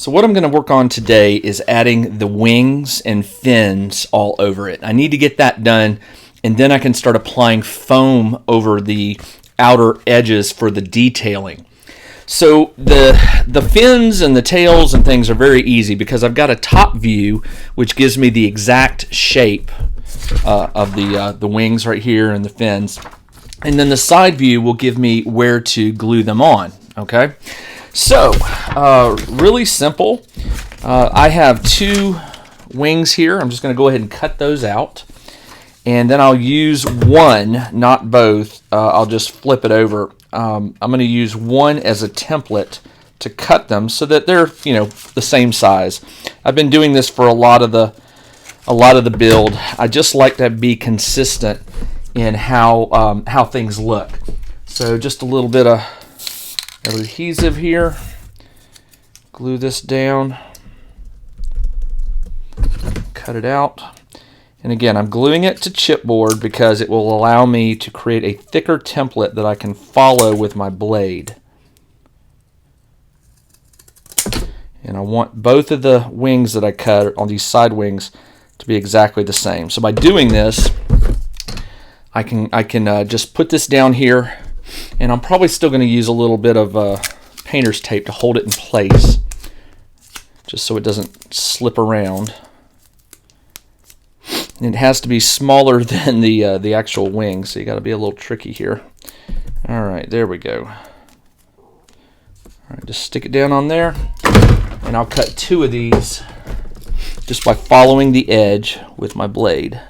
So what I'm going to work on today is adding the wings and fins all over it. I need to get that done, and then I can start applying foam over the outer edges for the detailing. So the fins and the tails and things are very easy because I've got a top view which gives me the exact shape of the wings right here and the fins. And then the side view will give me where to glue them on, okay? So, really simple. I have 2 wings here. I'm just going to go ahead and cut those out. And then I'll use one, not both. I'll just flip it over. I'm going to use one as a template to cut them so that they're, the same size. I've been doing this for a lot of the build. I just like to be consistent in how things look. So just a little bit of adhesive here. Glue this down. Cut it out. And again, I'm gluing it to chipboard because it will allow me to create a thicker template that I can follow with my blade. And I want both of the wings that I cut on these side wings to be exactly the same. So by doing this, I can just put this down here, and I'm probably still going to use a little bit of painter's tape to hold it in place, just so it doesn't slip around. It has to be smaller than the actual wing, so you got to be a little tricky here. All right, there we go. All right, just stick it down on there, and I'll cut 2 of these just by following the edge with my blade.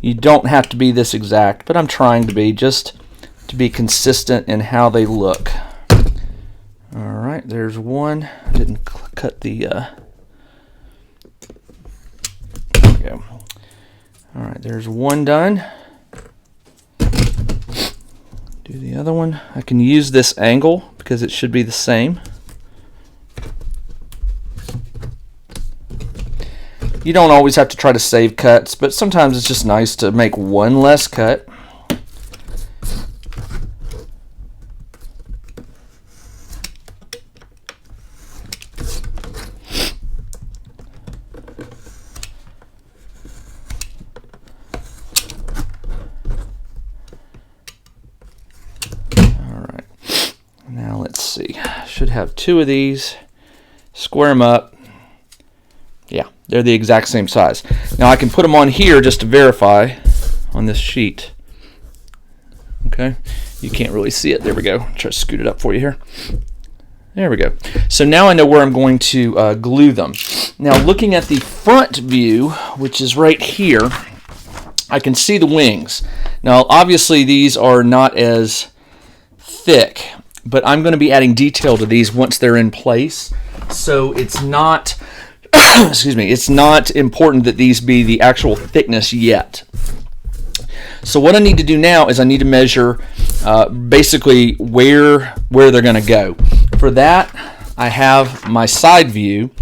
You don't have to be this exact, but I'm trying to be, just to be consistent in how they look. All right, there's one. I didn't cut the... There we go. All right, there's one done. Do the other one. I can use this angle because it should be the same. You don't always have to try to save cuts, but sometimes it's just nice to make one less cut. All right. Now let's see. I should have 2 of these. Square them up. Yeah, they're the exact same size. Now I can put them on here just to verify on this sheet. Okay, you can't really see it. There we go. Try to scoot it up for you here. There we go. So now I know where I'm going to glue them. Now looking at the front view, which is right here, I can see the wings. Now obviously these are not as thick, but I'm going to be adding detail to these once they're in place. So it's not... excuse me, it's not important that these be the actual thickness yet. So what I need to do now is I need to measure basically where they're going to go. For that, I have my side view,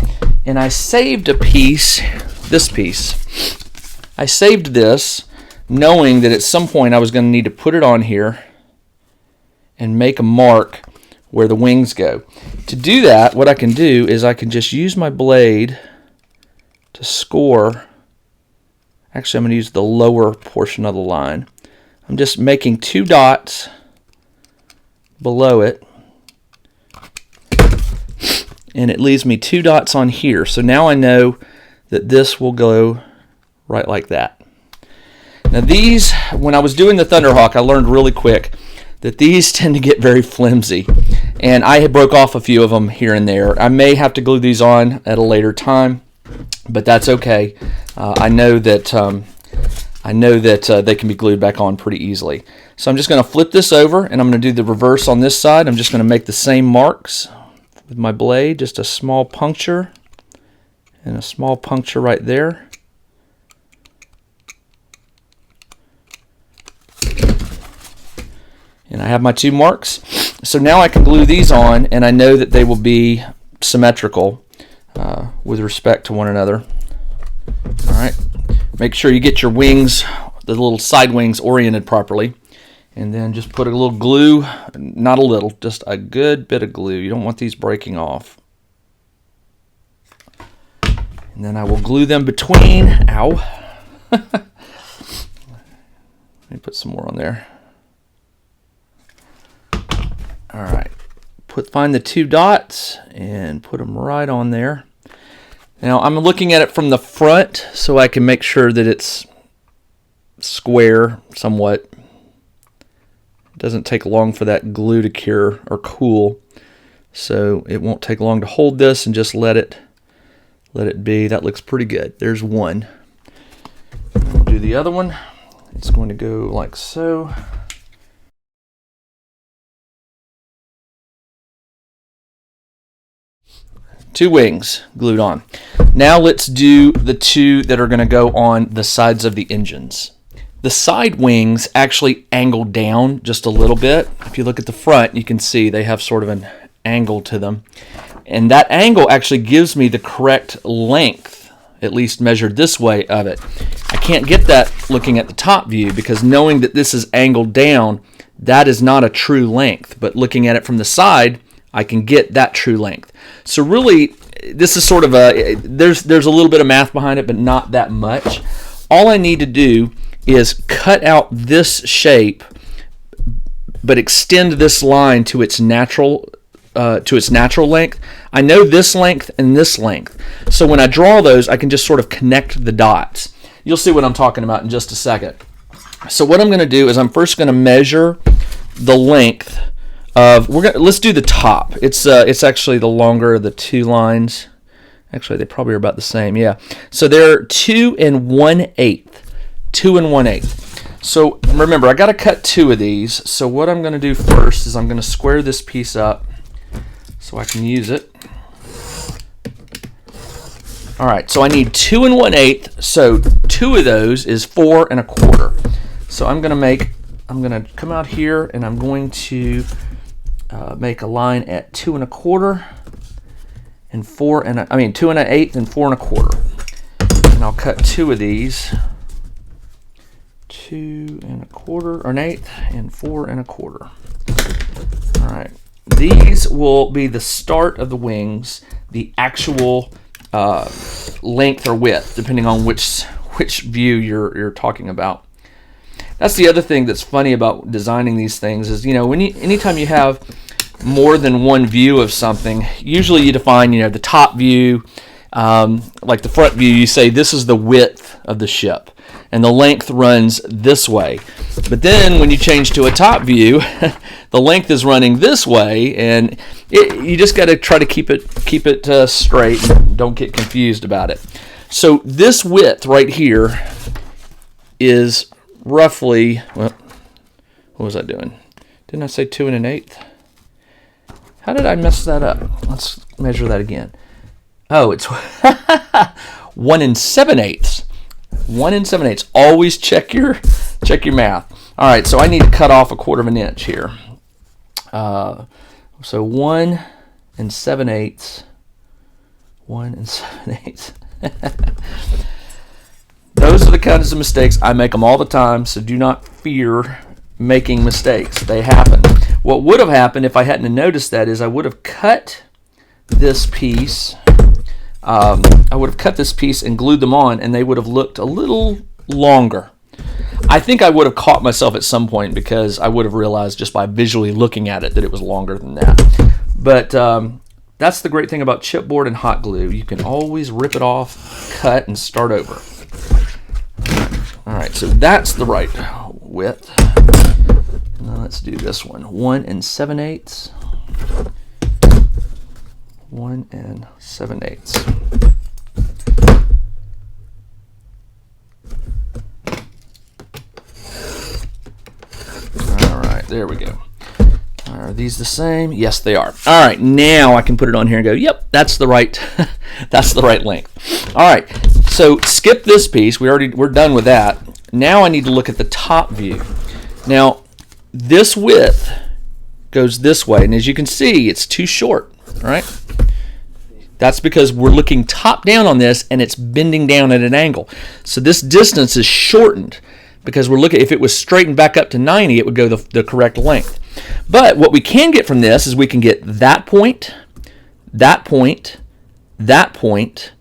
and I saved a piece, this piece. I saved this knowing that at some point I was going to need to put it on here and make a mark where the wings go. To do that, what I can do is I can just use my blade to score. Actually, I'm going to use the lower portion of the line. I'm just making 2 dots below it, and it leaves me 2 dots on here. So now I know that this will go right like that. Now these, when I was doing the Thunderhawk, I learned really quick that these tend to get very flimsy, and I had broke off a few of them here and there. I may have to glue these on at a later time, but that's okay. I know that they can be glued back on pretty easily. So I'm just going to flip this over, and I'm going to do the reverse on this side. I'm just going to make the same marks with my blade, just a small puncture and a small puncture right there. And I have my 2 marks. So now I can glue these on, and I know that they will be symmetrical with respect to one another. All right. Make sure you get your wings, the little side wings, oriented properly. And then just put a little glue, not a little, just a good bit of glue. You don't want these breaking off. And then I will glue them between. Ow. Let me put some more on there. All right. Find the 2 dots and put them right on there. Now I'm looking at it from the front so I can make sure that it's square somewhat. It doesn't take long for that glue to cure or cool, so it won't take long to hold this, and just let it be. That looks pretty good. There's one. We'll do the other one. It's going to go like so. Two wings glued on. Now let's do the 2 that are going to go on the sides of the engines. The side wings actually angle down just a little bit. If you look at the front, you can see they have sort of an angle to them. And that angle actually gives me the correct length, at least measured this way, of it. I can't get that looking at the top view, because knowing that this is angled down, that is not a true length. But looking at it from the side, I can get that true length. So really, this is sort of there's a little bit of math behind it, but not that much. All I need to do is cut out this shape, but extend this line to its natural length. I know this length and this length. So when I draw those, I can just sort of connect the dots. You'll see what I'm talking about in just a second. So what I'm going to do is I'm first going to measure the length of, let's do the top. It's actually the longer of the 2 lines. Actually, they probably are about the same. Yeah. So they're 2 1/8. 2 1/8. So remember, I got to cut 2 of these. So what I'm going to do first is I'm going to square this piece up so I can use it. All right. So I need 2 1/8. So 2 of those is 4 1/4. So I'm going to come out here, and I'm going to make a line at 2 1/4 and 4 2 1/8 and 4 1/4. And I'll cut 2 of these. 2 1/4 or 1/8 and 4 1/4. All right. These will be the start of the wings, the actual length or width, depending on which view you're talking about. That's the other thing that's funny about designing these things is, anytime you have more than one view of something, usually you define, the top view, like the front view, you say this is the width of the ship, and the length runs this way. But then when you change to a top view, the length is running this way, and you just got to try to keep it straight. Don't get confused about it. So this width right here is roughly, what was I doing? Didn't I say 2 1/8? How did I mess that up? Let's measure that again. Oh, it's 1 7/8. 1 7/8. Always check your math. All right, so I need to cut off 1/4 inch here. So 1 7/8. 1 7/8. Those are the kinds of mistakes. I make them all the time, so do not fear making mistakes. They happen. What would have happened if I hadn't noticed that is I would have cut this piece. And glued them on, and they would have looked a little longer. I think I would have caught myself at some point, because I would have realized just by visually looking at it that it was longer than that. But that's the great thing about chipboard and hot glue. You can always rip it off, cut, and start over. All right, so that's the right width. Now let's do this one. 1 7/8. 1 7/8. All right, there we go. Are these the same? Yes, they are. All right, now I can put it on here and go, yep, that's the right that's the right length. All right, so skip this piece. We're done with that. Now I need to look at the top view. Now, this width goes this way, and as you can see, it's too short, right? That's because we're looking top down on this and it's bending down at an angle. So this distance is shortened because we're looking, if it was straightened back up to 90, it would go the correct length. But what we can get from this is we can get that point, that point, that point,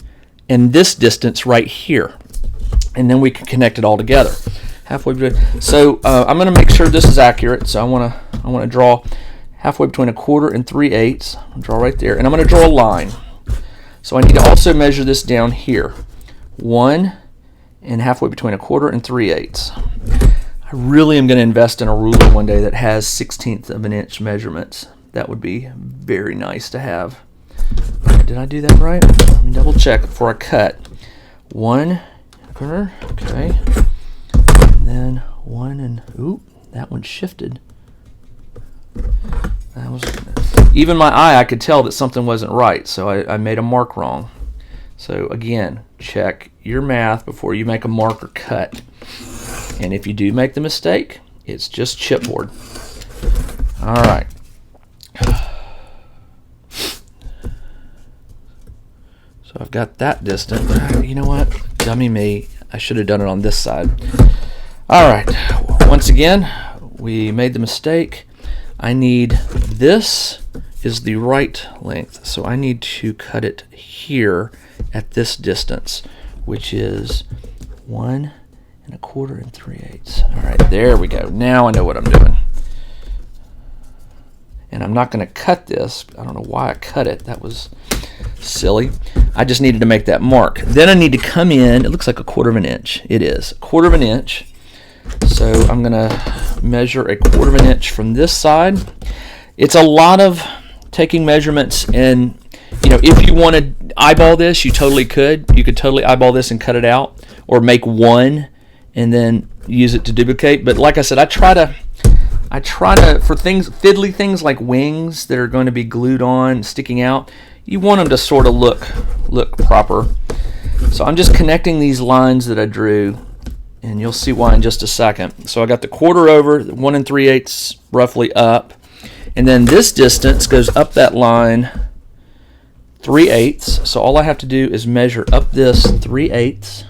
and this distance right here. And then we can connect it all together. Halfway between. So I'm going to make sure this is accurate. So I want to draw halfway between 1/4 and 3/8. I'll draw right there, and I'm going to draw a line. So I need to also measure this down here. 1 and halfway between 1/4 and 3/8. I really am going to invest in a ruler one day that has 1/16 of an inch measurements. That would be very nice to have. Did I do that right? Let me double check before I cut. 1 1/4, okay. And then 1 and, ooh, that one shifted. That was, even my eye, I could tell that something wasn't right, so I made a mark wrong. So again, check your math before you make a mark or cut. And if you do make the mistake, it's just chipboard. All right. So I've got that distance. You know what? Dummy me. I should have done it on this side. All right. Once again, we made the mistake. I need, this is the right length, so I need to cut it here at this distance, which is 1 1/4 and 3/8. All right, there we go. Now I know what I'm doing. And I'm not going to cut this. I don't know why I cut it. That was silly. I just needed to make that mark. Then I need to come in. It looks like 1/4 of an inch. It is 1/4 of an inch. So I'm going to measure 1/4 of an inch from this side. It's a lot of taking measurements, and if you want to eyeball this, you totally could. You could totally eyeball this and cut it out, or make one and then use it to duplicate. But like I said, I try to for things, fiddly things like wings that are going to be glued on, sticking out, you want them to sort of look proper. So I'm just connecting these lines that I drew, and you'll see why in just a second. So I got the 1/4 over, 1 3/8 roughly up, and then this distance goes up that line 3/8. So all I have to do is measure up this 3/8,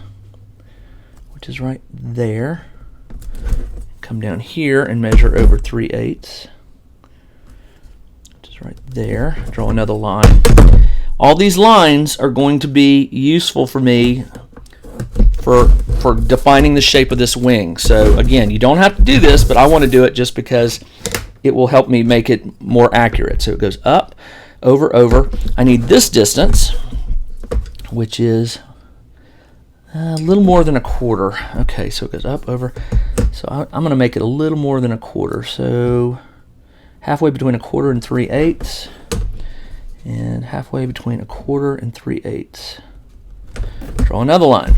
which is right there. Come down here and measure over 3/8, which is right there. Draw another line. All these lines are going to be useful for me for defining the shape of this wing. So again, you don't have to do this, but I want to do it just because it will help me make it more accurate. So it goes up, over, over. I need this distance, which is a little more than 1/4. Okay, so it goes up, over. So I'm going to make it a little more than 1/4. So halfway between 1/4 and 3/8, and halfway between 1/4 and 3/8. Draw another line.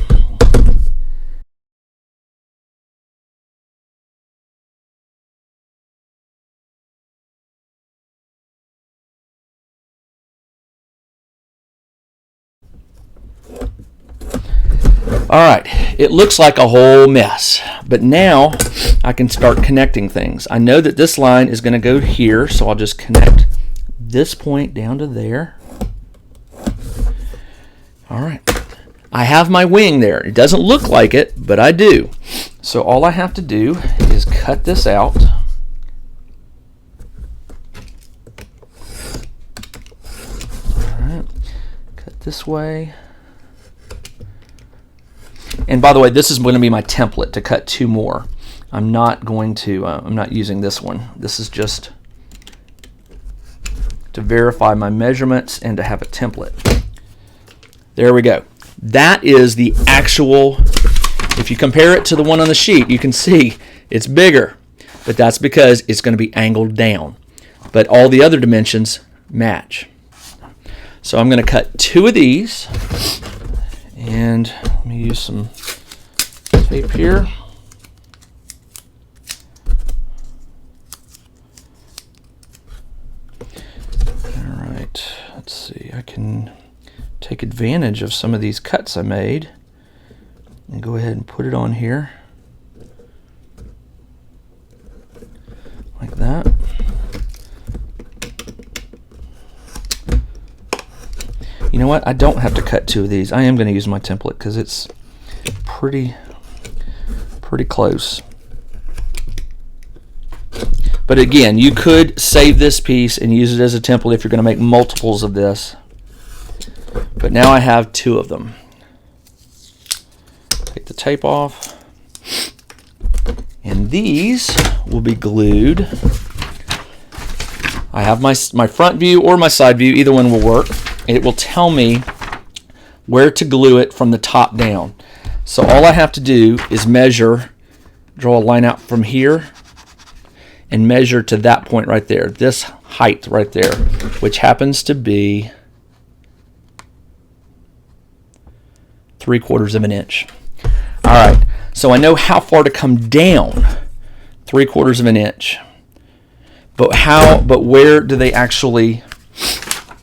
All right, it looks like a whole mess, but now I can start connecting things. I know that this line is going to go here, so I'll just connect this point down to there. All right, I have my wing there. It doesn't look like it, but I do. So all I have to do is cut this out. All right, cut this way. And by the way, this is going to be my template to cut 2 more. I'm not going to, I'm not using this one. This is just to verify my measurements and to have a template. There we go. That is the actual, if you compare it to the one on the sheet, you can see it's bigger, but that's because it's going to be angled down. But all the other dimensions match. So I'm going to cut 2 of these. And let me use some tape here. All right, let's see. I can take advantage of some of these cuts I made and go ahead and put it on here. know what? I don't have to cut 2 of these. I am going to use my template because it's pretty close. But again, you could save this piece and use it as a template if you're going to make multiples of this. But now I have 2 of them. Take the tape off. And these will be glued. I have my front view or my side view. Either one will work. It will tell me where to glue it from the top down. So all I have to do is measure, draw a line out from here, and measure to that point right there, this height right there, which happens to be 3/4 of an inch. All right, so I know how far to come down, 3/4 of an inch. But where do they actually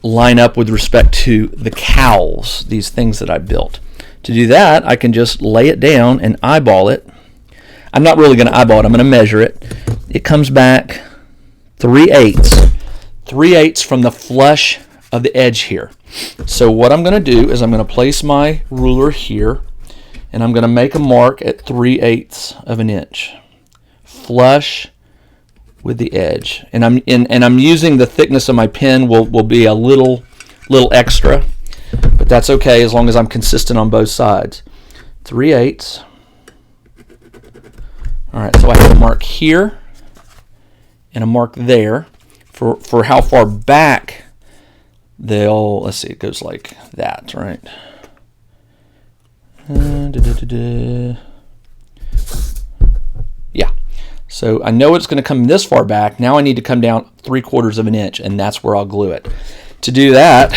line up with respect to the cowls, these things that I built? To do that, I can just lay it down and eyeball it. I'm not really going to eyeball it, I'm going to measure it. It comes back 3/8 from the flush of the edge here. So what I'm going to do is I'm going to place my ruler here, and I'm going to make a mark at 3/8 of an inch, flush with the edge. And I'm using the thickness of my pen will be a little extra, but that's okay as long as I'm consistent on both sides. 3/8. All right, so I have a mark here and a mark there for how far back they'll, let's see, it goes like that, right? Yeah. So I know it's going to come this far back. Now I need to come down 3/4 of an inch, and that's where I'll glue it. To do that,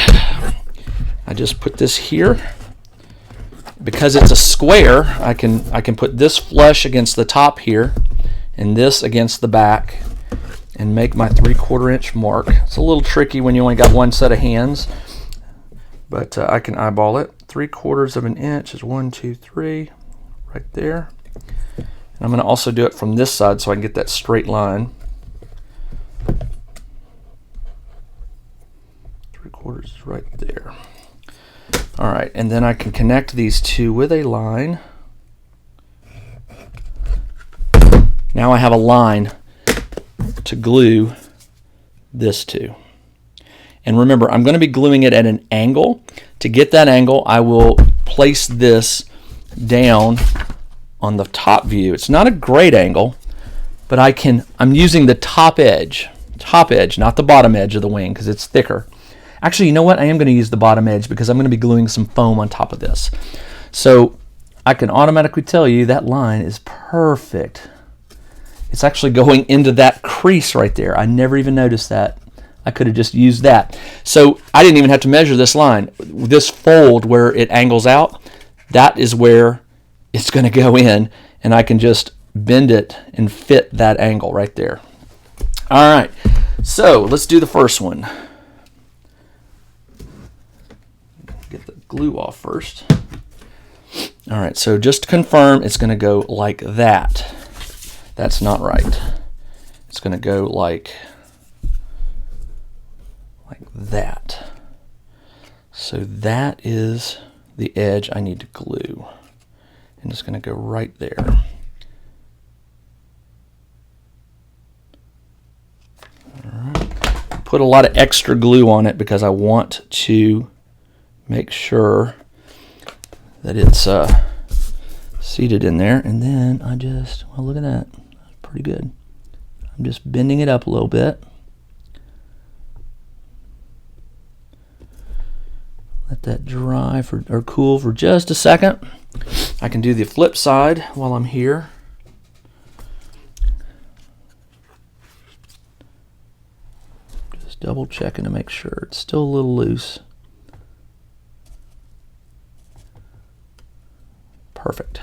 I just put this here. Because it's a square, I can put this flush against the top here, and this against the back, and make my 3/4 inch mark. It's a little tricky when you only got one set of hands, but I can eyeball it. 3/4 of an inch is 1, 2, 3, right there. And I'm going to also do it from this side so I can get that straight line. 3/4 is right there. All right, and then I can connect these two with a line. Now I have a line to glue this to. And remember, I'm going to be gluing it at an angle. To get that angle, I will place this down on the top view. It's not a great angle, but I'm using the top edge, not the bottom edge of the wing because it's thicker. Actually, you know what? I am going to use the bottom edge because I'm going to be gluing some foam on top of this. So I can automatically tell you that line is perfect. It's actually going into that crease right there. I never even noticed that. I could have just used that. So I didn't even have to measure this line. This fold where it angles out, that is where it's going to go in, and I can just bend it and fit that angle right there. All right, so let's do the first one. Get the glue off first. All right, so just to confirm, it's going to go like that. That's not right. It's going to go like that. So that is the edge I need to glue. And it's going to go right there. All right. Put a lot of extra glue on it because I want to make sure that it's seated in there. And then I just, well, look at that. That's pretty good. I'm just bending it up a little bit. Let that dry or cool for just a second. I can do the flip side while I'm here. Just double checking to make sure it's still a little loose. Perfect.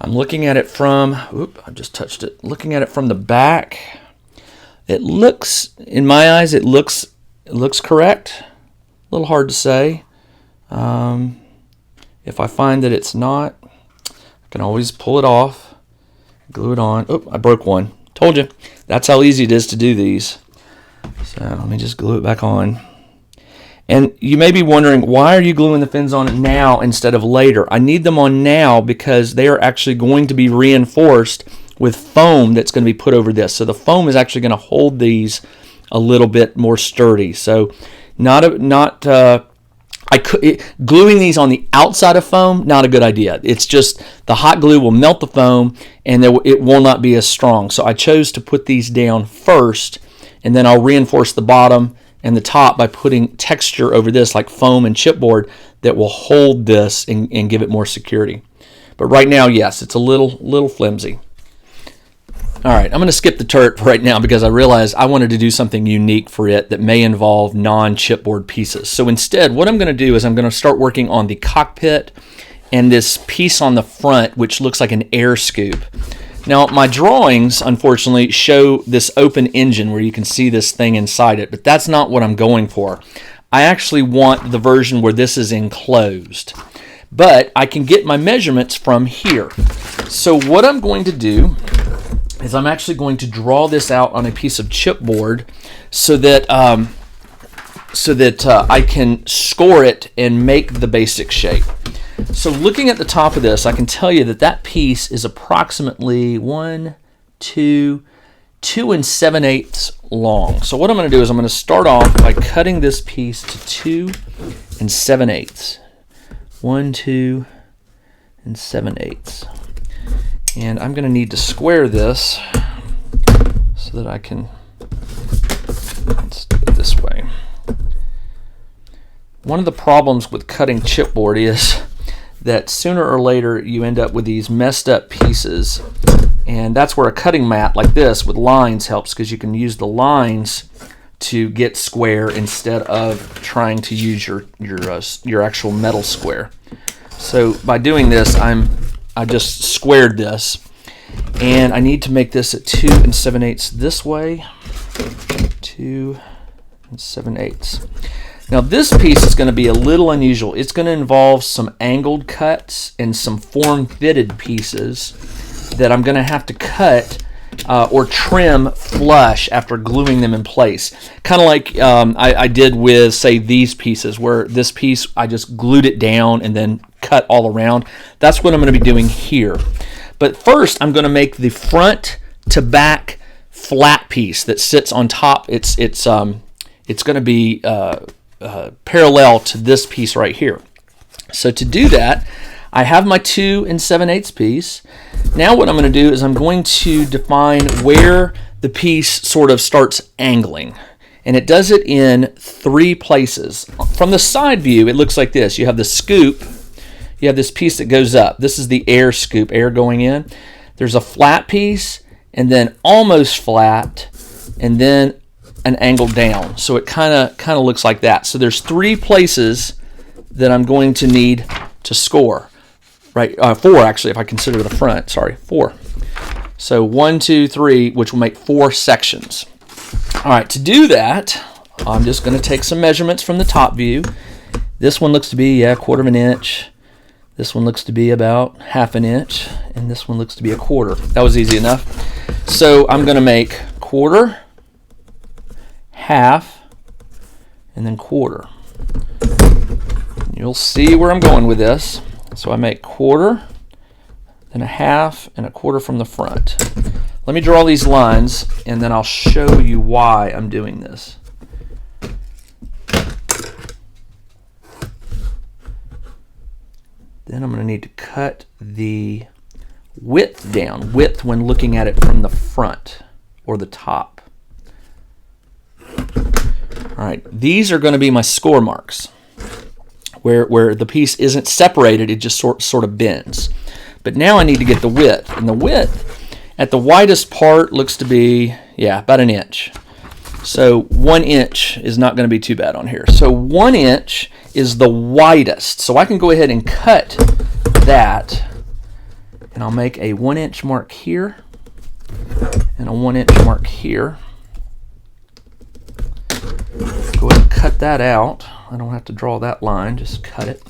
I'm looking at it from, I just touched it. Looking at it from the back, it looks, in my eyes, it looks correct. A little hard to say. If I find that it's not, I can always pull it off, glue it on. Oh, I broke one. Told you. That's how easy it is to do these. So let me just glue it back on. And you may be wondering, why are you gluing the fins on now instead of later? I need them on now because they are actually going to be reinforced with foam that's going to be put over this. So the foam is actually going to hold these a little bit more sturdy. So gluing these on the outside of foam, not a good idea. It's just the hot glue will melt the foam and it will not be as strong. So I chose to put these down first, and then I'll reinforce the bottom and the top by putting texture over this like foam and chipboard that will hold this and give it more security. But right now, yes, it's a little flimsy. All right, I'm going to skip the turret right now because I realized I wanted to do something unique for it that may involve non-chipboard pieces. So instead, what I'm going to do is I'm going to start working on the cockpit and this piece on the front, which looks like an air scoop. Now, my drawings, unfortunately, show this open engine where you can see this thing inside it, but that's not what I'm going for. I actually want the version where this is enclosed, but I can get my measurements from here. So what I'm going to do is I'm actually going to draw this out on a piece of chipboard so that I can score it and make the basic shape. So looking at the top of this, I can tell you that piece is approximately 2 and 7/8 long. So what I'm going to do is I'm going to start off by cutting this piece to 2 and 7/8. 1, 2, and 7/8. And I'm going to need to square this so that I can, let's do it this way. One of the problems with cutting chipboard is that sooner or later you end up with these messed up pieces, and that's where a cutting mat like this with lines helps, because you can use the lines to get square instead of trying to use your actual metal square. So by doing this, I just squared this, and I need to make this at 2 and 7/8 this way. 2 and 7/8. Now this piece is going to be a little unusual. It's going to involve some angled cuts and some form-fitted pieces that I'm going to have to cut or trim flush after gluing them in place. Kind of like I did with, say, these pieces, where this piece I just glued it down and then cut all around. That's what I'm going to be doing here. But first I'm going to make the front to back flat piece that sits on top. It's going to be parallel to this piece right here. So to do that, I have my 2 and 7/8 piece. Now what I'm going to do is I'm going to define where the piece sort of starts angling. And it does it in 3 places. From the side view, it looks like this. You have the scoop. You have this piece that goes up. This is the air scoop, air going in. There's a flat piece, and then almost flat, and then an angle down. So it kind of looks like that. So there's 3 places that I'm going to need to score. Right, 4 actually, if I consider the front. Sorry, 4. So 1, 2, 3, which will make 4 sections. All right, to do that, I'm just going to take some measurements from the top view. This one looks to be 1/4 inch. This one looks to be about 1/2 inch, and this one looks to be 1/4. That was easy enough. So I'm going to make 1/4, 1/2, and then 1/4. You'll see where I'm going with this. So I make 1/4, then 1/2, and 1/4 from the front. Let me draw these lines, and then I'll show you why I'm doing this. Then I'm going to need to cut the width down, width when looking at it from the front or the top. All right, these are going to be my score marks. Where the piece isn't separated, it just sort of bends. But now I need to get the width. And the width at the widest part looks to be, about 1 inch. So 1 inch is not going to be too bad on here. So 1 inch is the widest. So I can go ahead and cut that. And I'll make a 1 inch mark here and a 1 inch mark here. Go ahead and cut that out. I don't have to draw that line, just cut it.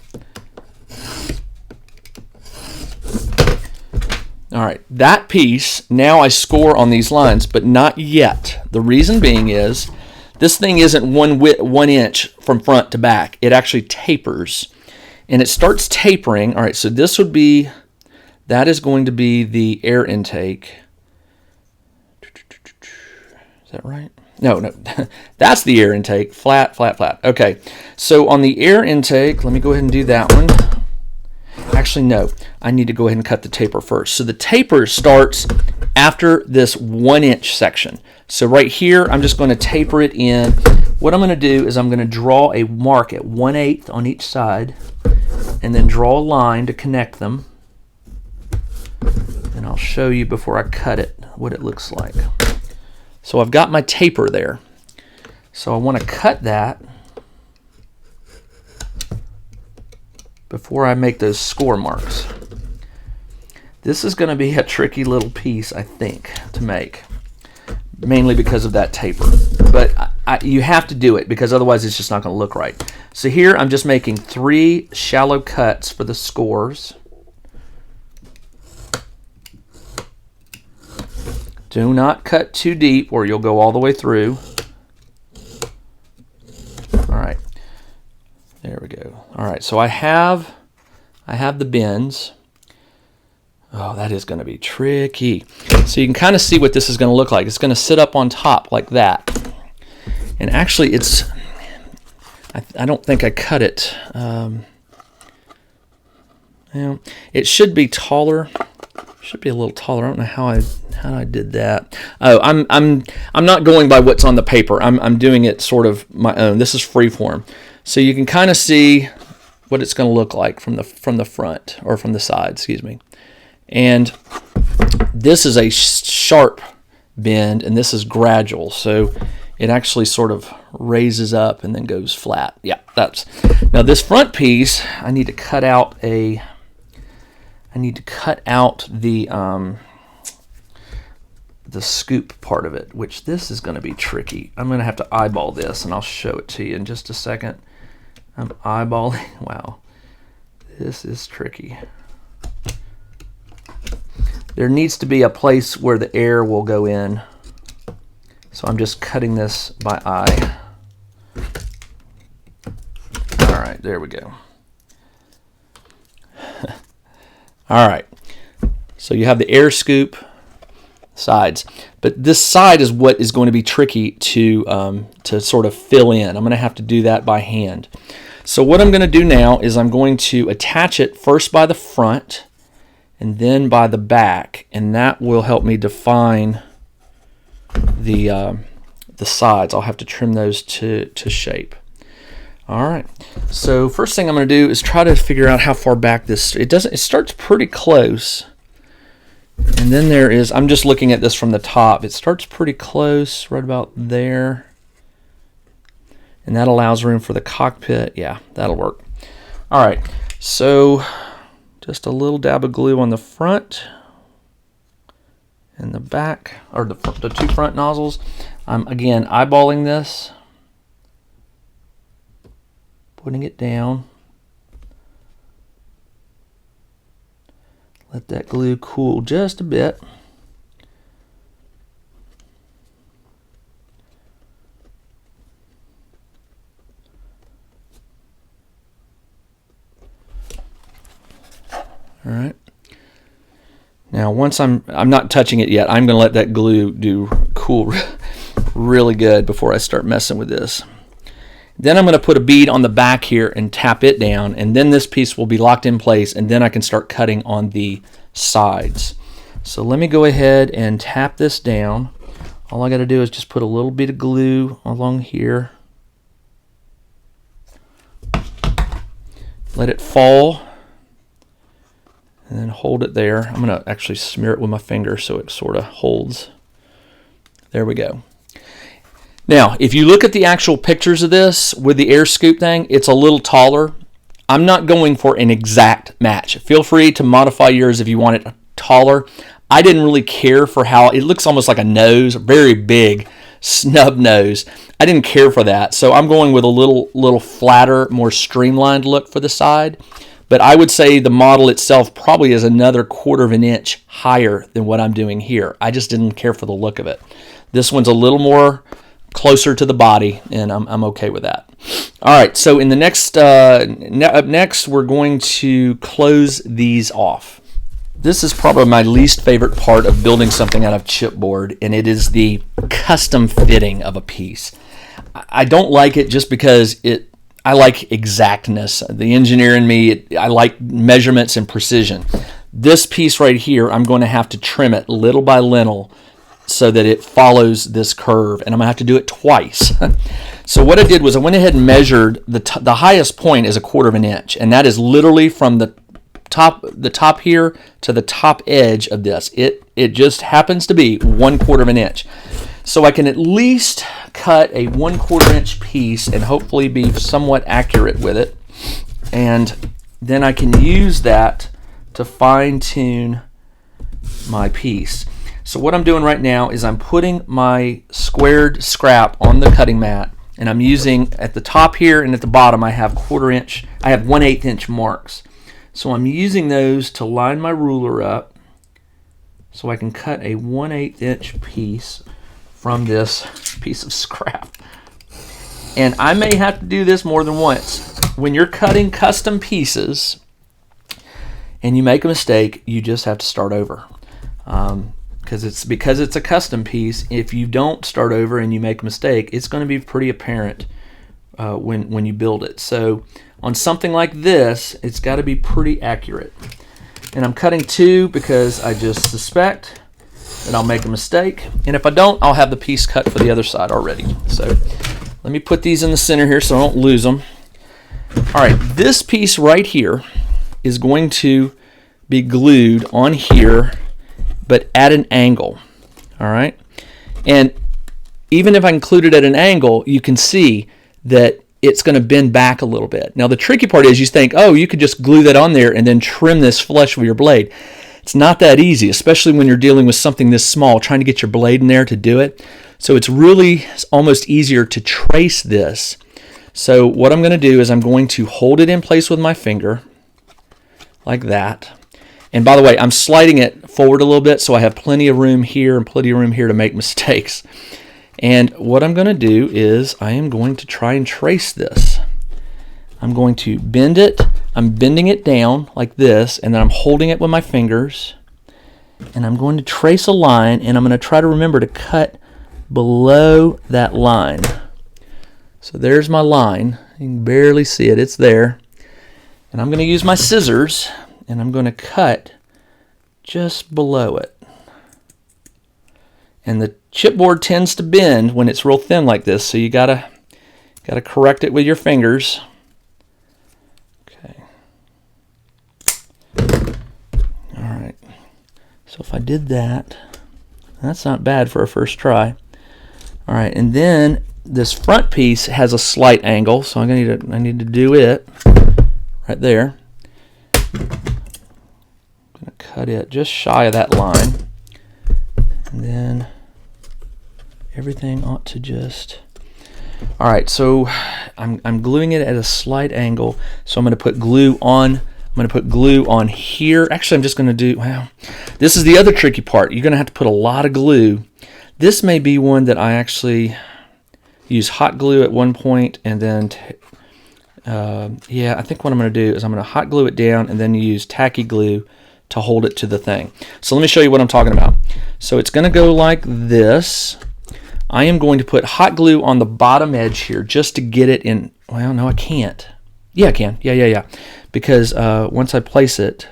All right, that piece, now I score on these lines, but not yet. The reason being is this thing isn't 1 inch from front to back. It actually tapers, and it starts tapering. All right, so this would be, that is going to be the air intake. Is that right? No, that's the air intake. Flat, flat, flat. Okay, so on the air intake, let me go ahead and do that one. Actually, no, I need to go ahead and cut the taper first. So the taper starts after this 1 inch section. So right here, I'm just going to taper it in. What I'm going to do is I'm going to draw a mark at 1/8 on each side, and then draw a line to connect them. And I'll show you before I cut it what it looks like. So I've got my taper there. So I want to cut that before I make those score marks. This is going to be a tricky little piece, I think, to make, mainly because of that taper. But you have to do it, because otherwise it's just not going to look right. So here I'm just making 3 shallow cuts for the scores. Do not cut too deep or you'll go all the way through. All right, there we go. All right, so I have the bends. Oh, that is going to be tricky. So you can kind of see what this is going to look like. It's going to sit up on top like that. And actually, it's, I don't think I cut it. It should be taller. Should be a little taller. I don't know how I did that. Oh, I'm not going by what's on the paper. I'm doing it sort of my own. This is freeform, so you can kind of see what it's going to look like from the front, or from the side, excuse me. And this is a sharp bend, and this is gradual, so it actually sort of raises up and then goes flat. Yeah, that's. Now this front piece, I need to cut out the scoop part of it, which this is going to be tricky. I'm going to have to eyeball this, and I'll show it to you in just a second. I'm eyeballing. Wow, this is tricky. There needs to be a place where the air will go in, so I'm just cutting this by eye. All right, there we go. All right, so you have the air scoop sides, but this side is what is going to be tricky to sort of fill in. I'm going to have to do that by hand. So what I'm going to do now is I'm going to attach it first by the front and then by the back, and that will help me define the sides. I'll have to trim those to shape. All right, so first thing I'm going to do is try to figure out how far back this, it starts pretty close, and then there is, I'm just looking at this from the top, it starts pretty close, right about there, and that allows room for the cockpit. Yeah, that'll work. All right, so just a little dab of glue on the front and the back, or the 2 front nozzles. I'm again eyeballing this, putting it down. Let that glue cool just a bit. All right. Now, once I'm not touching it yet. I'm going to let that glue cool really good before I start messing with this. Then I'm going to put a bead on the back here and tap it down, and then this piece will be locked in place, and then I can start cutting on the sides. So let me go ahead and tap this down. All I got to do is just put a little bit of glue along here. Let it fall, and then hold it there. I'm going to actually smear it with my finger so it sort of holds. There we go. Now, if you look at the actual pictures of this with the air scoop thing, it's a little taller. I'm not going for an exact match. Feel free to modify yours if you want it taller. I didn't really care for how it looks, almost like a nose, a very big snub nose. I didn't care for that, so I'm going with a little flatter, more streamlined look for the side. But I would say the model itself probably is another 1/4 of an inch higher than what I'm doing here. I just didn't care for the look of it. This one's a little more closer to the body, and I'm okay with that. All right, so in the next, up next, we're going to close these off. This is probably my least favorite part of building something out of chipboard, and it is the custom fitting of a piece. I don't like it just because I like exactness. The engineer in me, I like measurements and precision. This piece right here, I'm going to have to trim it little by little so that it follows this curve, and I'm going to have to do it twice. So what I did was I went ahead and measured the highest point is 1/4 of an inch, and that is literally from the top here to the top edge of this. It just happens to be 1/4 of an inch. So I can at least cut a 1/4 inch piece and hopefully be somewhat accurate with it. And then I can use that to fine tune my piece. So what I'm doing right now is I'm putting my squared scrap on the cutting mat, and I'm using at the top here and at the bottom I have 1/8 inch marks. So I'm using those to line my ruler up so I can cut a 1/8 inch piece from this piece of scrap. And I may have to do this more than once. When you're cutting custom pieces and you make a mistake, you just have to start over. Because it's a custom piece. If you don't start over and you make a mistake, it's going to be pretty apparent when you build it. So on something like this, it's got to be pretty accurate. And I'm cutting 2 because I just suspect that I'll make a mistake. And if I don't, I'll have the piece cut for the other side already. So let me put these in the center here so I don't lose them. All right, this piece right here is going to be glued on here, but at an angle. All right, and even if I include it at an angle, you can see that it's going to bend back a little bit. Now the tricky part is you think, oh, you could just glue that on there and then trim this flush with your blade. It's not that easy, especially when you're dealing with something this small, trying to get your blade in there to do it. So it's really almost easier to trace this. So what I'm going to do is I'm going to hold it in place with my finger like that. And by the way, I'm sliding it forward a little bit so I have plenty of room here and plenty of room here to make mistakes. And what I'm going to do is I am going to try and trace this. I'm going to bend it. I'm bending it down like this, and then I'm holding it with my fingers. And I'm going to trace a line, and I'm going to try to remember to cut below that line. So there's my line. You can barely see it. It's there. And I'm going to use my scissors, and I'm going to cut just below it. And the chipboard tends to bend when it's real thin like this, so you gotta correct it with your fingers. Okay. All right. So if I did that, that's not bad for a first try. All right, and then this front piece has a slight angle, so I need to do it right there. I'm gonna cut it just shy of that line, and then everything ought to just. All right, so I'm gluing it at a slight angle, so I'm going to put glue on. I'm going to put glue on here. Actually, I'm just going to do. Well, this is the other tricky part. You're going to have to put a lot of glue. This may be one that I actually use hot glue at one point, and then yeah, I think what I'm going to do is I'm going to hot glue it down and then use tacky glue to hold it to the thing. So let me show you what I'm talking about. So it's going to go like this. I am going to put hot glue on the bottom edge here just to get it in. Well, no, I can't. Yeah, I can. Yeah. Because once I place it,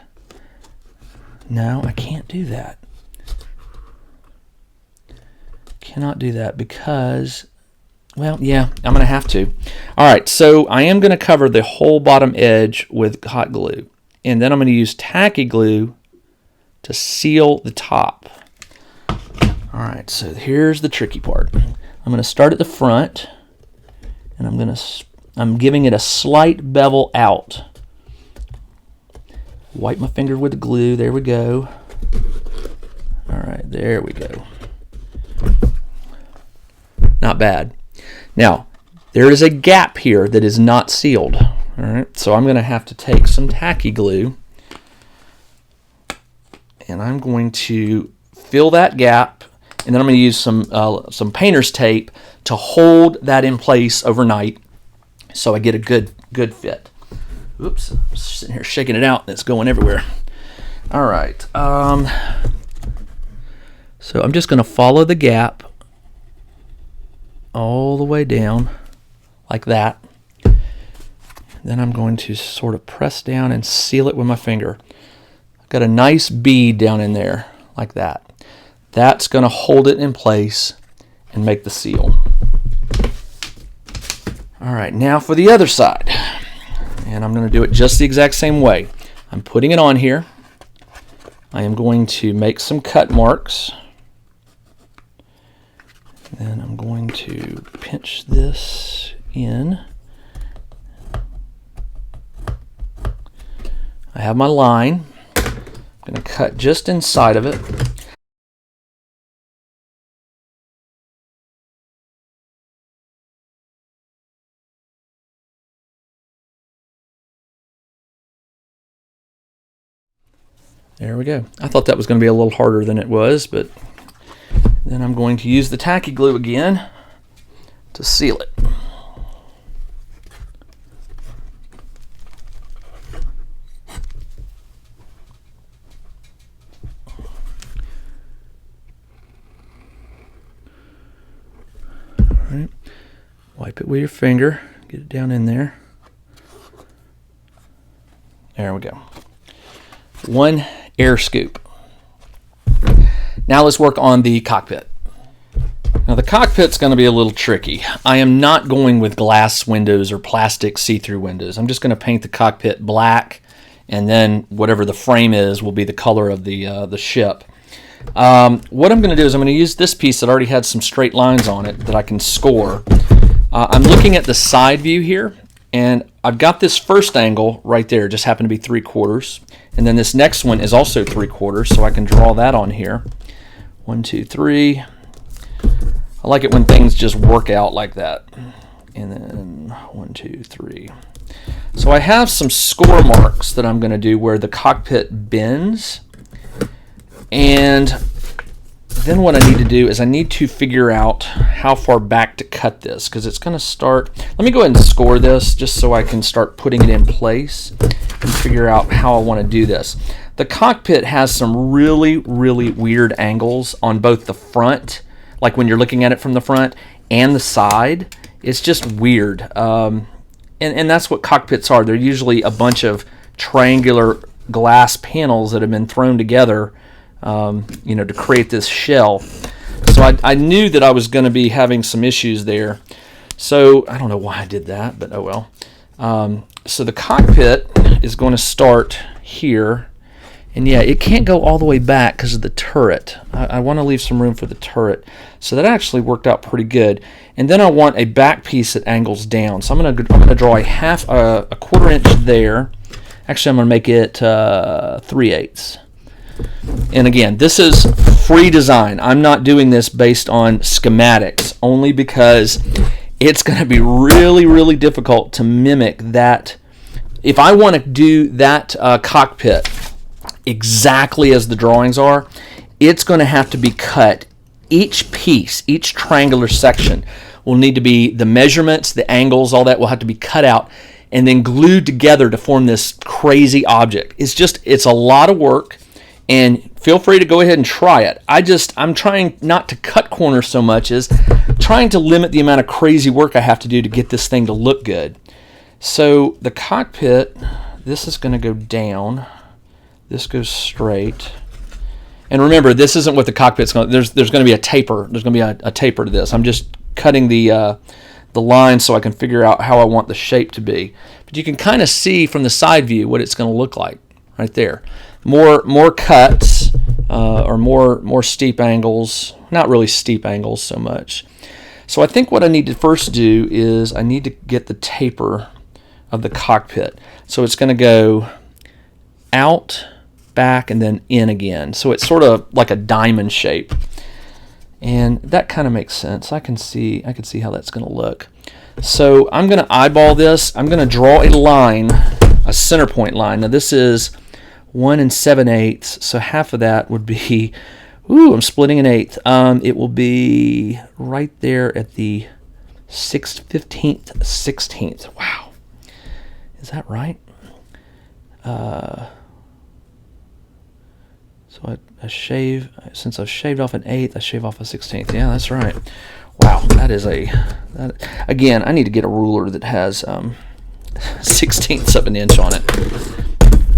no, I can't do that. Cannot do that because, well, yeah, I'm going to have to. All right, so I am going to cover the whole bottom edge with hot glue. And then I'm going to use tacky glue to seal the top. All right, so here's the tricky part. I'm going to start at the front, and I'm giving it a slight bevel out. Wipe my finger with the glue. There we go. All right, there we go. Not bad. Now, there is a gap here that is not sealed. All right, so I'm going to have to take some tacky glue, and I'm going to fill that gap, and then I'm going to use some painter's tape to hold that in place overnight so I get a good fit. Oops, I'm sitting here shaking it out and it's going everywhere. All right, so I'm just going to follow the gap all the way down like that. Then I'm going to sort of press down and seal it with my finger. I've got a nice bead down in there like that. That's going to hold it in place and make the seal. All right, now for the other side. And I'm going to do it just the exact same way. I'm putting it on here. I am going to make some cut marks. Then I'm going to pinch this in. I have my line. I'm going to cut just inside of it. There we go. I thought that was going to be a little harder than it was, but then I'm going to use the tacky glue again to seal it. All right. Wipe it with your finger. Get it down in there. There we go. One air scoop. Now let's work on the cockpit. Now the cockpit's going to be a little tricky. I am not going with glass windows or plastic see-through windows. I'm just going to paint the cockpit black, and then whatever the frame is will be the color of the ship. What I'm going to do is I'm going to use this piece that already had some straight lines on it that I can score. I'm looking at the side view here, and I've got this first angle right there, just happened to be 3/4, and then this next one is also 3/4, so I can draw that on here. 1, 2, 3. I like it when things just work out like that. And then 1, 2, 3. So I have some score marks that I'm going to do where the cockpit bends, and then what I need to do is I need to figure out how far back to cut this, because it's going to start. Let me go ahead and score this just so I can start putting it in place and figure out how I want to do this. The cockpit has some really, really weird angles on both the front, like when you're looking at it from the front, and the side. It's just weird. And that's what cockpits are. They're usually a bunch of triangular glass panels that have been thrown together to create this shell. So I knew that I was going to be having some issues there. So I don't know why I did that, but oh well. So the cockpit is going to start here. And yeah, it can't go all the way back because of the turret. I want to leave some room for the turret. So that actually worked out pretty good. And then I want a back piece that angles down. So I'm going to draw a 1/4 inch there. Actually, I'm going to make it 3/8. And again, this is free design. I'm not doing this based on schematics, only because it's going to be really, really difficult to mimic that. If I want to do that cockpit exactly as the drawings are, it's going to have to be cut. Each piece, each triangular section will need to be, the measurements, the angles, all that will have to be cut out and then glued together to form this crazy object. It's a lot of work, and feel free to go ahead and try it. I'm trying not to cut corners so much as trying to limit the amount of crazy work I have to do to get this thing to look good. So the cockpit, this is going to go down. This goes straight. And remember, this isn't what the cockpit's going to, there's going to be a taper. There's going to be a taper to this. I'm just cutting the line so I can figure out how I want the shape to be. But you can kind of see from the side view what it's going to look like right there. More cuts or more steep angles. Not really steep angles so much. So I think what I need to first do is I need to get the taper of the cockpit. So it's going to go out, back, and then in again. So it's sort of like a diamond shape. And that kind of makes sense. I can see how that's going to look. So I'm going to eyeball this. I'm going to draw a line, a center point line. Now this is 1 7/8, so half of that would be, ooh, I'm splitting an eighth. It will be right there at the 15th, 16th. Wow. Is that right? So I shave, since I've shaved off an eighth, I shave off a 16th. Yeah, that's right. Wow, that is again, I need to get a ruler that has 16ths of an inch on it.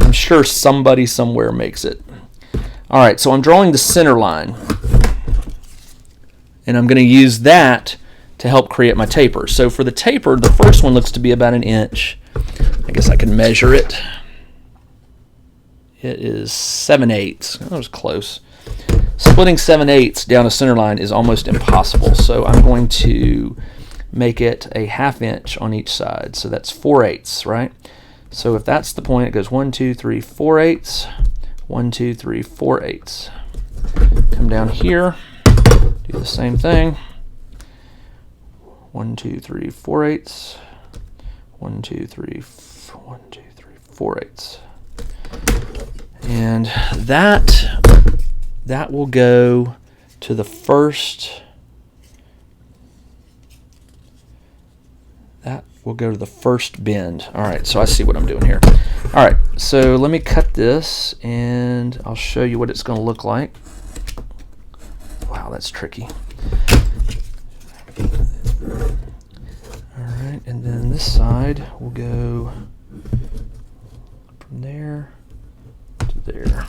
I'm sure somebody somewhere makes it. All right, so I'm drawing the center line, and I'm going to use that to help create my taper. So for the taper, the first one looks to be about an inch. I guess I can measure it. It is 7/8. That was close. Splitting 7/8 down a center line is almost impossible, so I'm going to make it a 1/2 inch on each side. So that's 4/8, right? So if that's the point, it goes 1, 2, 3, 4/8. 1, 2, 3, 4/8. Come down here, do the same thing. 1, 2, 3, 4/8. 1, 2, 3, 1, 2, 3, 4/8. And that will go to the first. That will go to the first bend. All right, so I see what I'm doing here. All right, so let me cut this, and I'll show you what it's going to look like. Wow, that's tricky. All right, and then this side will go from there to there.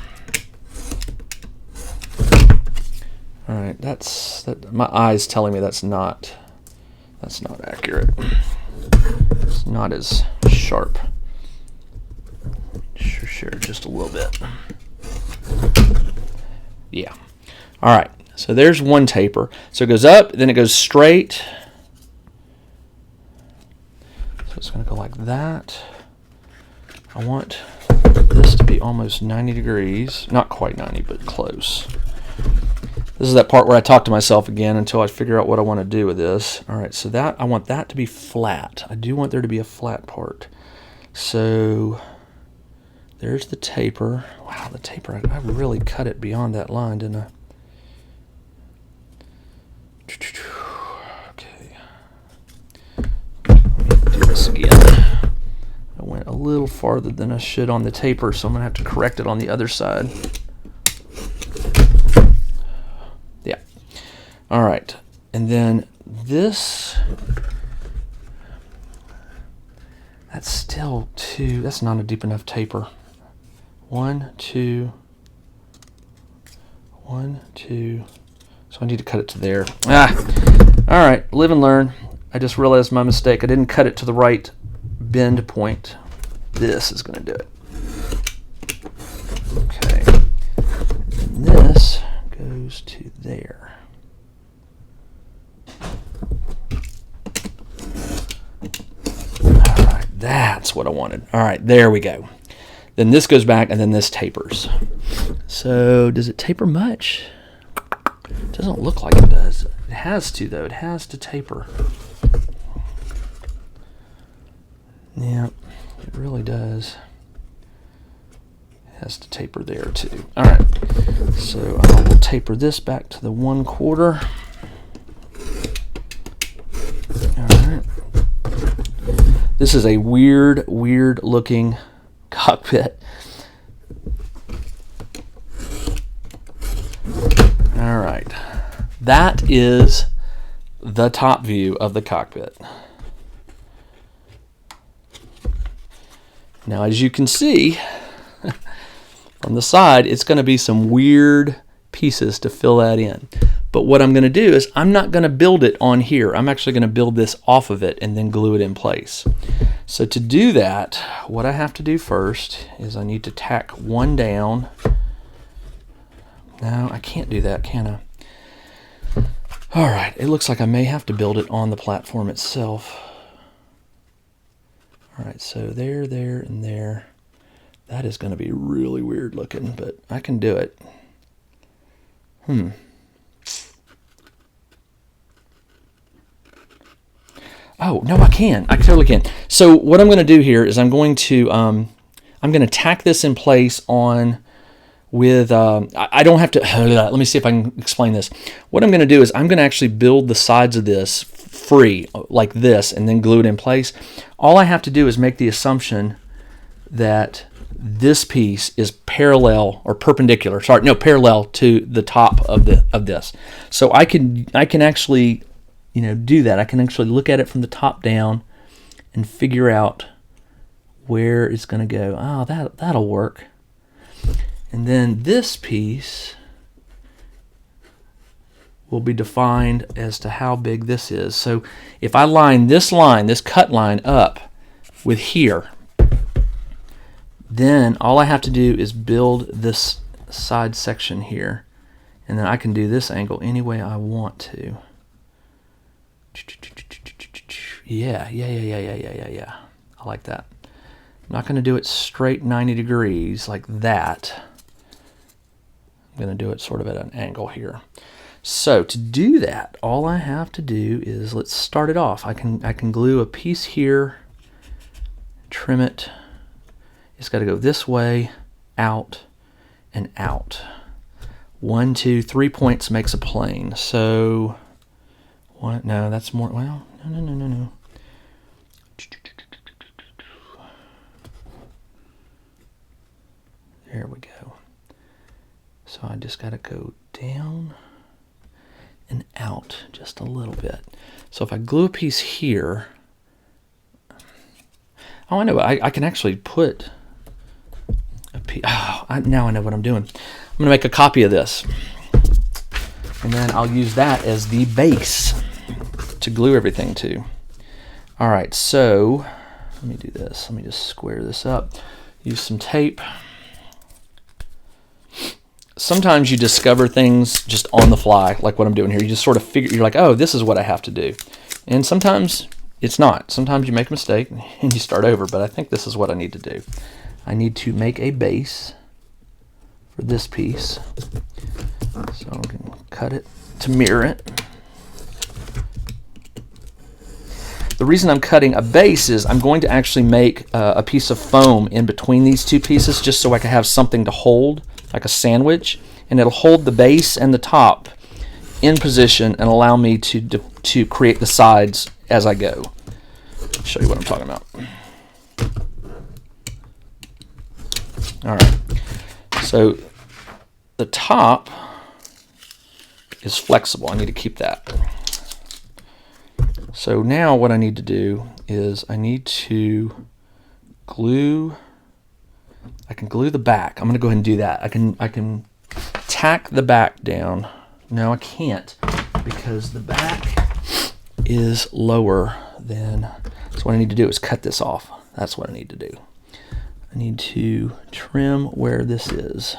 All right, that. My eye's telling me that's not accurate. It's not as sharp. Sure, just a little bit. Yeah. All right, so there's one taper. So it goes up, then it goes straight. So it's going to go like that. I want this to be almost 90 degrees. Not quite 90, but close. This is that part where I talk to myself again until I figure out what I want to do with this. All right, so I want that to be flat. I do want there to be a flat part. So there's the taper. Wow, the taper, I really cut it beyond that line, didn't I? Okay. Let me do this again. I went a little farther than I should on the taper, so I'm going to have to correct it on the other side. Yeah. All right. And then this, that's still that's not a deep enough taper. 1, 2, 1, 2. So I need to cut it to there. All right, live and learn. I just realized my mistake. I didn't cut it to the right bend point. This is going to do it. Okay. And this goes to there. All right, that's what I wanted. All right, there we go. Then this goes back, and then this tapers. So does it taper much? It doesn't look like it does. It has to, though. It has to taper. Yeah, it really does. It has to taper there, too. All right, so I will taper this back to the 1/4. All right. This is a weird looking cockpit. All right, that is the top view of the cockpit. Now, as you can see from the side, it's going to be some weird pieces to fill that in. But what I'm going to do is I'm not going to build it on here. I'm actually going to build this off of it and then glue it in place. So to do that, what I have to do first is I need to tack one down. No, I can't do that, can I? All right, it looks like I may have to build it on the platform itself. All right, so there, and there. That is going to be really weird looking, but I can do it. Oh, no, I can. I totally can. So what I'm going to do here is I'm going to tack this in place on with, I don't have to, let me see if I can explain this. What I'm going to do is I'm going to actually build the sides of this free like this and then glue it in place. All I have to do is make the assumption that this piece is parallel or perpendicular, parallel to the top of this. So I can actually, do that. I can actually look at it from the top down and figure out where it's going to go. Oh, that'll work. And then this piece will be defined as to how big this is. So if I line, this cut line up with here, then all I have to do is build this side section here, and then I can do this angle any way I want to. Yeah. I like that. I'm not going to do it straight 90 degrees like that. I'm going to do it sort of at an angle here. So to do that, all I have to do is, let's start it off. I can glue a piece here, trim it. It's got to go this way, out, and out. 1, 2, 3 points makes a plane. So, no, that's more, well, no. There we go. So I just got to go down and out just a little bit. So if I glue a piece here, oh, I know, I can actually put a piece, now I know what I'm doing. I'm going to make a copy of this, and then I'll use that as the base to glue everything to. All right, so let me do this. Let me just square this up. Use some tape. Sometimes you discover things just on the fly, like what I'm doing here. You just sort of figure, you're like, oh, this is what I have to do. And sometimes it's not. Sometimes you make a mistake and you start over, but I think this is what I need to do. I need to make a base for this piece. So I'm going to cut it to mirror it. The reason I'm cutting a base is I'm going to actually make a piece of foam in between these two pieces just so I can have something to hold, like a sandwich, and it'll hold the base and the top in position and allow me to create the sides as I go. I'll show you what I'm talking about. All right, so the top is flexible. I need to keep that. So now what I need to do is I need to glue. I can glue the back. I'm going to go ahead and do that. I can tack the back down. No, I can't, because the back is lower than. So what I need to do is cut this off. That's what I need to do. I need to trim where this is.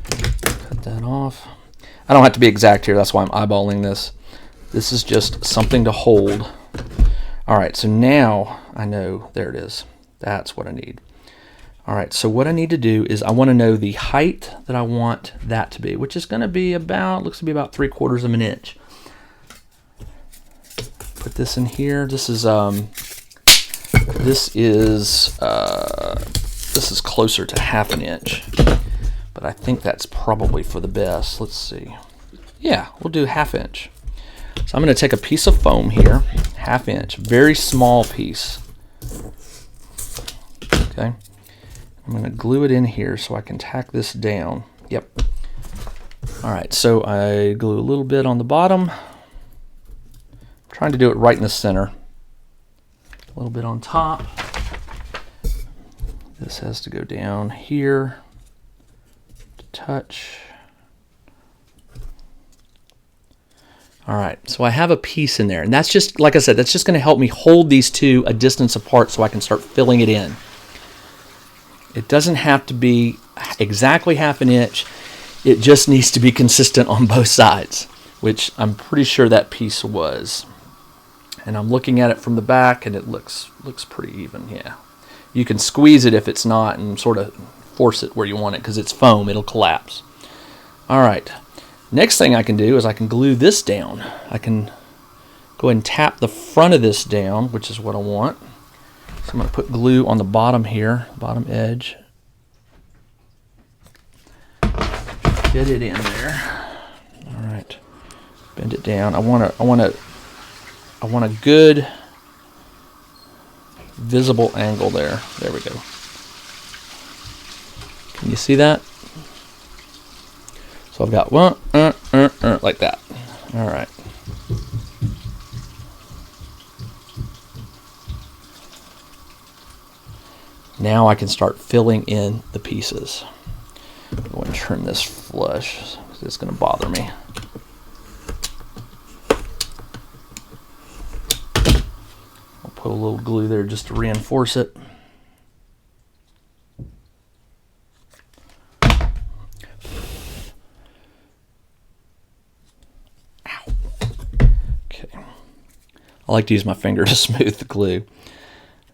Cut that off. I don't have to be exact here. That's why I'm eyeballing this. This is just something to hold. All right, so now I know, there it is. That's what I need. All right, so what I need to do is I want to know the height that I want that to be, which is going to be about, looks to be about 3/4 of an inch. Put this in here. This is closer to 1/2 inch, but I think that's probably for the best. Let's see. Yeah, we'll do 1/2 inch. So I'm going to take a piece of foam here, 1/2 inch, very small piece. Okay. I'm going to glue it in here so I can tack this down. Yep. All right, so I glue a little bit on the bottom. I'm trying to do it right in the center. A little bit on top. This has to go down here to touch. All right, so I have a piece in there, and that's just, like I said, that's just going to help me hold these two a distance apart so I can start filling it in. It doesn't have to be exactly 1/2 inch. It just needs to be consistent on both sides, which I'm pretty sure that piece was. And I'm looking at it from the back, and it looks pretty even, yeah. You can squeeze it if it's not and sort of force it where you want it, because it's foam, it'll collapse. All right. Next thing I can do is I can glue this down. I can go ahead and tap the front of this down, which is what I want. So I'm going to put glue on the bottom here, bottom edge. Get it in there. All right, bend it down. I want a good visible angle there. There we go. Can you see that? So I've got one like that. All right. Now I can start filling in the pieces. I'm going to trim this flush because it's going to bother me. I'll put a little glue there just to reinforce it. Ow. Okay. I like to use my finger to smooth the glue.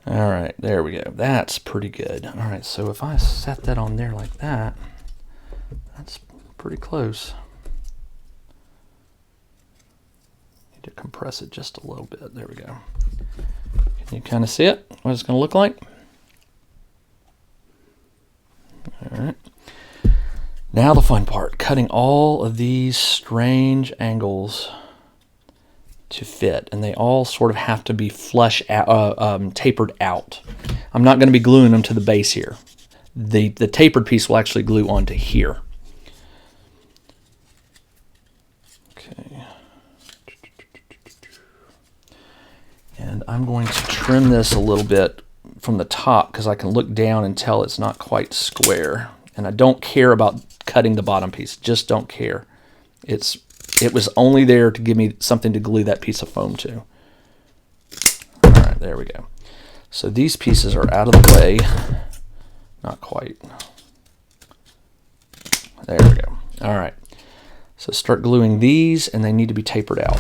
All right, there we go. That's pretty good. All right, so if I set that on there like that, that's pretty close. Need to compress it just a little bit. There we go. Can you kind of see it? What it's going to look like? All right. Now the fun part, cutting all of these strange angles to fit, and they all sort of have to be flush out, tapered out. I'm not going to be gluing them to the base here. The tapered piece will actually glue onto here. Okay. And I'm going to trim this a little bit from the top because I can look down and tell it's not quite square. And I don't care about cutting the bottom piece. Just don't care. It was only there to give me something to glue that piece of foam to. All right, there we go. So these pieces are out of the way. Not quite. There we go. All right. So start gluing these, and they need to be tapered out.